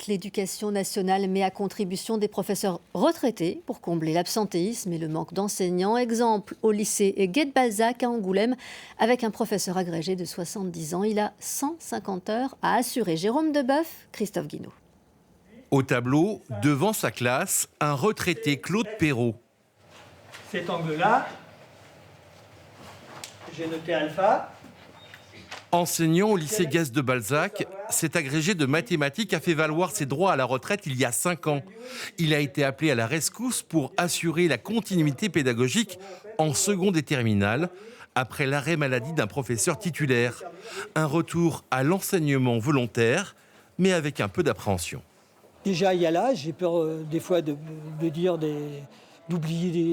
L'éducation nationale met à contribution des professeurs retraités pour combler l'absentéisme et le manque d'enseignants. Exemple au lycée Gué-de-Balzac à Angoulême, avec un professeur agrégé de 70 ans. Il a 150 heures à assurer. Jérôme Deboeuf, Christophe Guinaud. Au tableau, devant sa classe, un retraité, Claude Perrault. Cet angle-là, j'ai noté alpha. Enseignant au lycée Guest-de-Balzac, cet agrégé de mathématiques a fait valoir ses droits à la retraite il y a 5 ans. Il a été appelé à la rescousse pour assurer la continuité pédagogique en seconde et terminale, après l'arrêt maladie d'un professeur titulaire. Un retour à l'enseignement volontaire, mais avec un peu d'appréhension. Déjà, il y a l'âge, j'ai peur des fois d'oublier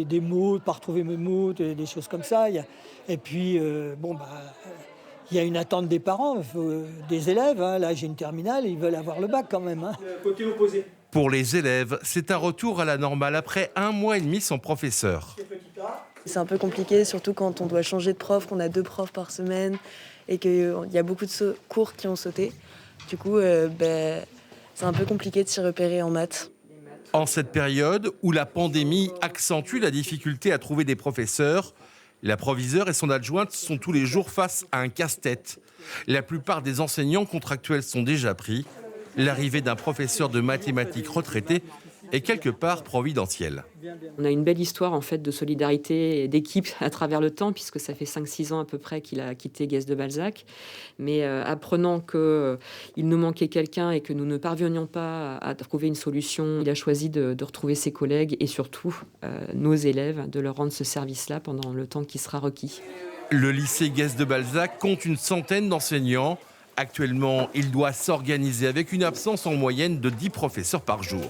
des mots, de ne pas retrouver mes mots, des choses comme ça. Et puis, il y a une attente des parents, des élèves. Là, j'ai une terminale, ils veulent avoir le bac quand même. Côté opposé. Pour les élèves, c'est un retour à la normale après 1 mois et demi sans professeur. C'est un peu compliqué, surtout quand on doit changer de prof, qu'on a 2 profs par semaine et qu'il y a beaucoup de cours qui ont sauté. Du coup, c'est un peu compliqué de s'y repérer en maths. En cette période où la pandémie accentue la difficulté à trouver des professeurs, la proviseure et son adjointe sont tous les jours face à un casse-tête. La plupart des enseignants contractuels sont déjà pris. L'arrivée d'un professeur de mathématiques retraité est quelque part providentielle. On a une belle histoire en fait de solidarité et d'équipe à travers le temps, puisque ça fait 5-6 ans à peu près qu'il a quitté Guest-de-Balzac. Mais apprenant qu'il nous manquait quelqu'un et que nous ne parvenions pas à trouver une solution, il a choisi de retrouver ses collègues et surtout nos élèves, de leur rendre ce service-là pendant le temps qui sera requis. Le lycée Guest-de-Balzac compte une centaine d'enseignants. Actuellement, il doit s'organiser avec une absence en moyenne de 10 professeurs par jour.